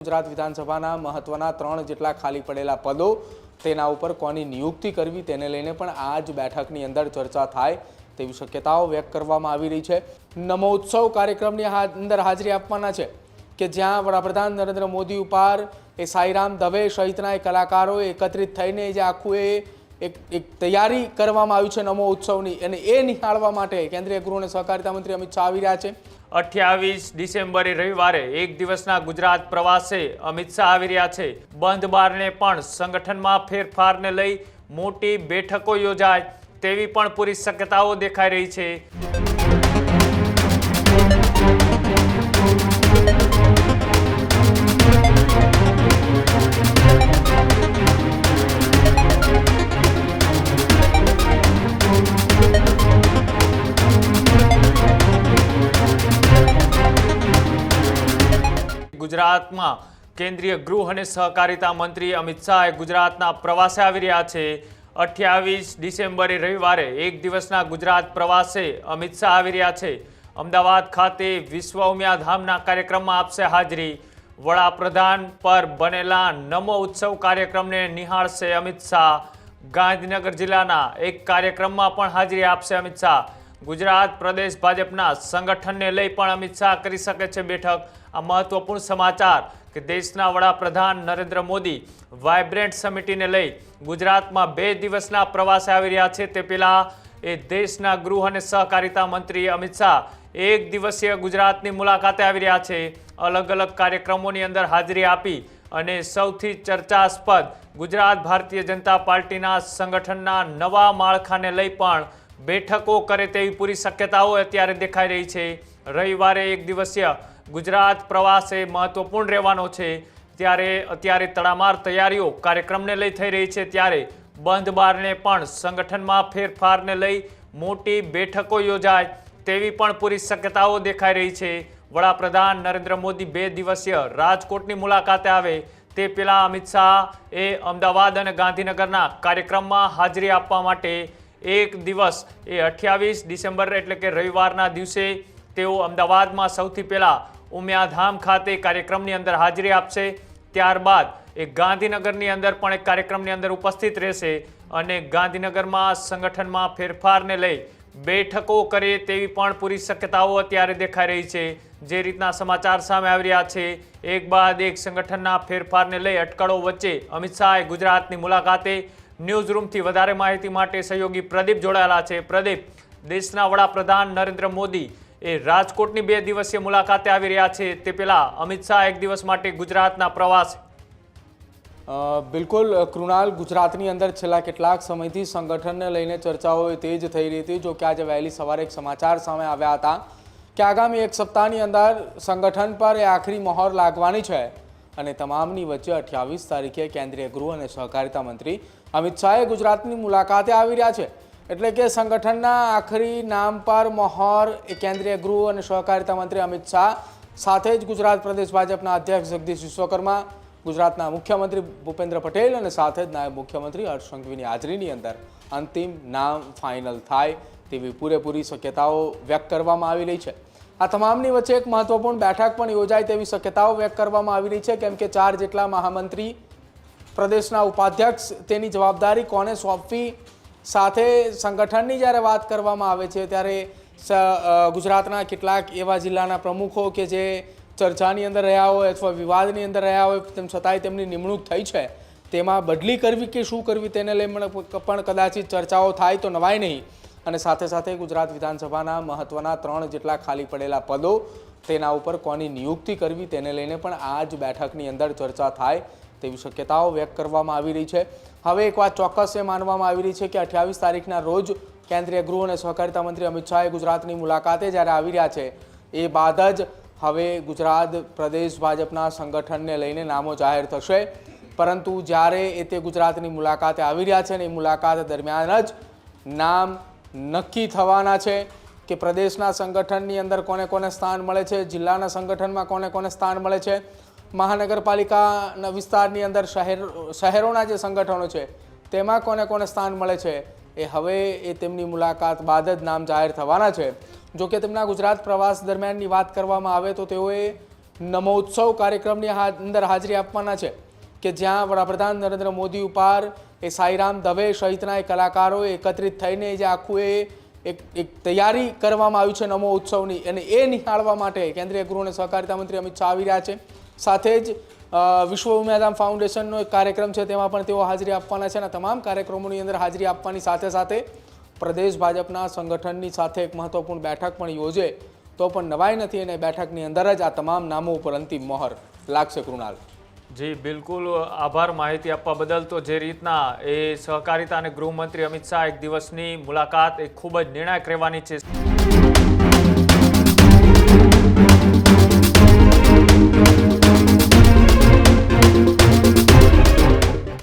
ગુજરાત વિધાનસભાના મહત્વના 3 જેટલા ખાલી પડેલા પદો તેના ઉપર કોની નિયુક્તિ કરવી તેને લઈને પણ આ જ બેઠકની અંદર ચર્ચા થાય તેવી શક્યતાઓ વ્યક્ત કરવામાં આવી રહી છે। નમોત્સવ કાર્યક્રમની અંદર હાજરી આપવાના છે કે જ્યાં વડાપ્રધાન નરેન્દ્ર મોદી ઉપર સાઈરામ દવે સહિતના કલાકારોએ એકત્રિત થઈને જે આખું એક તૈયારી કરવામાં આવી છે નમોત્સવની અને એ નિહાળવા માટે કેન્દ્રીય ગૃહ અને સહકારિતા મંત્રી અમિત શાહ આવી રહ્યા છે। 28 ડિસેમ્બરે રવિવારે એક દિવસના ગુજરાત પ્રવાસે અમિત શાહ આવી રહ્યા છે। બંધ બારણે પણ સંગઠનમાં ફેરફારને લઈ મોટી બેઠકો યોજાય તેવી પણ પૂરી શક્યતાઓ દેખાઈ રહી છે। ગુજરાતમાં કેન્દ્રીય ગૃહ અને સહકારિતા મંત્રી અમિત શાહ ગુજરાતના પ્રવાસે આવી રહ્યા છે। 28 ડિસેમ્બરે રવિવારે એક દિવસના ગુજરાત પ્રવાસે અમિત શાહ આવી રહ્યા છે। અમદાવાદ ખાતે વિશ્વ ઉમિયા ધામના કાર્યક્રમમાં આપશે હાજરી। વડાપ્રધાન પર બનેલા નમો ઉત્સવ કાર્યક્રમને નિહાળશે અમિત શાહ। ગાંધીનગર જિલ્લાના એક કાર્યક્રમમાં પણ હાજરી આપશે અમિત શાહ। ગુજરાત પ્રદેશ ભાજપના સંગઠનને લઈ પણ અમિત શાહ કરી શકે છે બેઠક। આ મહત્વપૂર્ણ સમાચાર કે દેશના વડાપ્રધાન નરેન્દ્ર મોદી વાઇબ્રન્ટ સમિટીને લઈ ગુજરાતમાં 2 દિવસના પ્રવાસે આવી રહ્યા છે। તે પહેલા એ દેશના ગૃહ અને સહકારિતા મંત્રી અમિત શાહ એક દિવસીય ગુજરાતની મુલાકાતે આવી રહ્યા છે। અલગ અલગ કાર્યક્રમોની અંદર હાજરી આપી અને સૌથી ચર્ચાસ્પદ ગુજરાત ભારતીય જનતા પાર્ટીના સંગઠનના નવા માળખાને લઈ પણ બેઠકો કરે તેવી પૂરી શક્યતાઓ અત્યારે દેખાઈ રહી છે। રવિવારે એક દિવસીય ગુજરાત પ્રવાસ એ મહત્વપૂર્ણ રહેવાનો છે ત્યારે અત્યારે તડામાર તૈયારીઓ કાર્યક્રમને લઈ થઈ રહી છે ત્યારે બંધ બારણે પણ સંગઠનમાં ફેરફારને લઈ મોટી બેઠકો યોજાય તેવી પણ પૂરી શક્યતાઓ દેખાઈ રહી છે। વડાપ્રધાન નરેન્દ્ર મોદી 2 દિવસીય રાજકોટની મુલાકાતે આવે તે પહેલા અમિત શાહ એ અમદાવાદ અને ગાંધીનગરના કાર્યક્રમમાં હાજરી આપવા માટે એક દિવસ એ 28 ડિસેમ્બર એટલે કે રવિવારના દિવસે તેઓ અમદાવાદમાં સૌથી પહેલા ઉમિયાધામ ખાતે કાર્યક્રમની અંદર હાજરી આપશે। ત્યારબાદ એ ગાંધીનગરની અંદર પણ એક કાર્યક્રમની અંદર ઉપસ્થિત રહેશે અને ગાંધીનગરમાં સંગઠનમાં ફેરફારને લઈ બેઠકો કરે તેવી પણ પૂરી શક્યતાઓ અત્યારે દેખાઈ રહી છે। જે રીતના સમાચાર સામે આવી રહ્યા છે એક બાદ એક સંગઠનના ફેરફારને લઈ અટકળો વચ્ચે અમિત શાહ ગુજરાતની મુલાકાતે ન્યૂઝ રૂમથી વધારે માહિતી માટે સહયોગી પ્રદીપ જોડાયેલા છે। પ્રદીપ, દેશના વડાપ્રધાન નરેન્દ્ર મોદી એ રાજકોટની 2 દિવસીય મુલાકાતે આવી રહ્યા છે તે પહેલા અમિત શાહ એક દિવસ માટે ગુજરાતના પ્રવાસ। બિલકુલ કૃણાલ, ગુજરાતની અંદર છેલ્લા કેટલાક સમયથી સંગઠનને લઈને ચર્ચાઓ તેજ થઈ રહી હતી। જો કે આજે વહેલી સવારે એક સમાચાર સામે આવ્યા હતા કે આગામી એક સપ્તાહની અંદર સંગઠન પર એ આખરી મહોર લાગવાની છે અને તમામની વચ્ચે 28 તારીખે કેન્દ્રીય ગૃહ અને સહકારિતા મંત્રી અમિત શાહ ગુજરાતની મુલાકાતે આવી રહ્યા છે એટલે કે સંગઠનના આખરી નામ પર મહોર એ કેન્દ્રીય ગૃહ અને સહકારિતા મંત્રી અમિત શાહ સાથે જ ગુજરાત પ્રદેશ ભાજપના અધ્યક્ષ જગદીશ વિશ્વકર્મા, ગુજરાતના મુખ્યમંત્રી ભૂપેન્દ્ર પટેલ અને સાથે જ નાયબ મુખ્યમંત્રી હર્ષ સંઘવીની હાજરીની અંદર અંતિમ નામ ફાઇનલ થાય તેવી પૂરેપૂરી શક્યતાઓ વ્યક્ત કરવામાં આવી રહી છે। આ તમામની વચ્ચે એક મહત્વપૂર્ણ બેઠક પણ યોજાય તેવી શક્યતાઓ વ્યક્ત કરવામાં આવી રહી છે કેમ કે 4 જેટલા મહામંત્રી, પ્રદેશના ઉપાધ્યક્ષ તેની જવાબદારી કોને સોંપવી સાથે સંગઠનની જ્યારે વાત કરવામાં આવે છે ત્યારે ગુજરાતના કેટલાક એવા જિલ્લાના પ્રમુખો કે જે ચર્ચાની અંદર રહ્યા હોય અથવા વિવાદની અંદર રહ્યા હોય તેમ છતાંય તેમની નિમણૂક થઈ છે તેમાં બદલી કરવી કે શું કરવી તેને લઈને પણ કદાચિત ચર્ચાઓ થાય તો નવાય નહીં। અને સાથે સાથે ગુજરાત વિધાનસભાના મહત્વના 3 જેટલા ખાલી પડેલા પદો તેના ઉપર કોની નિયુક્તિ કરવી તેને લઈને પણ આ જ બેઠકની અંદર ચર્ચા થાય તેવી શક્યતાઓ વ્યક્ત કરવામાં આવી રહી છે। હવે એક વાત ચોક્કસ એ માનવામાં આવી રહી છે કે 28 તારીખના રોજ કેન્દ્રીય ગૃહ અને સહકારિતા મંત્રી અમિત શાહ ગુજરાતની મુલાકાતે જ્યારે આવી રહ્યા છે એ બાદ જ હવે ગુજરાત પ્રદેશ ભાજપના સંગઠનને લઈને નામો જાહેર થશે પરંતુ જ્યારે એ તે ગુજરાતની મુલાકાતે આવી રહ્યા છે ને એ મુલાકાત દરમિયાન જ નામ નક્કી થવાના છે કે પ્રદેશના સંગઠનની અંદર કોને કોને સ્થાન મળે છે, જિલ્લાના સંગઠનમાં કોને કોને સ્થાન મળે છે, મહાનગરપાલિકાના વિસ્તારની અંદર શહેરોના જે સંગઠનો છે તેમાં કોને કોને સ્થાન મળે છે એ હવે એ તેમની મુલાકાત બાદ જ નામ જાહેર થવાના છે। જો કે તેમના ગુજરાત પ્રવાસ દરમિયાનની વાત કરવામાં આવે તો તેઓએ નમોત્સવ કાર્યક્રમની અંદર હાજરી આપવાના છે કે જ્યાં વડાપ્રધાન નરેન્દ્ર મોદી ઉપર એ સાઈરામ દવે સહિતના એ કલાકારો એકત્રિત થઈને જે આખું એક તૈયારી કરવામાં આવી છે નમો ઉત્સવની, અને એ નિહાળવા માટે કેન્દ્રીય ગૃહ અને સહકારિતા મંત્રી અમિત શાહ આવી રહ્યા છે. સાથે જ વિશ્વ ઉમિયાધામ ફાઉન્ડેશનનો એક કાર્યક્રમ છે તેમાં પણ તેઓ હાજરી આપવાના છે. અને તમામ કાર્યક્રમોની અંદર હાજરી આપવાની સાથે સાથે પ્રદેશ ભાજપના સંગઠનની સાથે એક મહત્વપૂર્ણ બેઠક પણ યોજે તો પણ નવાઈ નથી, અને બેઠકની અંદર જ આ તમામ નામો ઉપર અંતિમ મહોર લાગશે. કૃણાલ. જી બિલકુલ, આભાર માહિતી આપવા બદલ. તો જે રીતના એ સહકારિતા અને ગૃહમંત્રી અમિત શાહ એક દિવસની મુલાકાત એ ખૂબ જ નિર્ણાયક રહેવાની છે.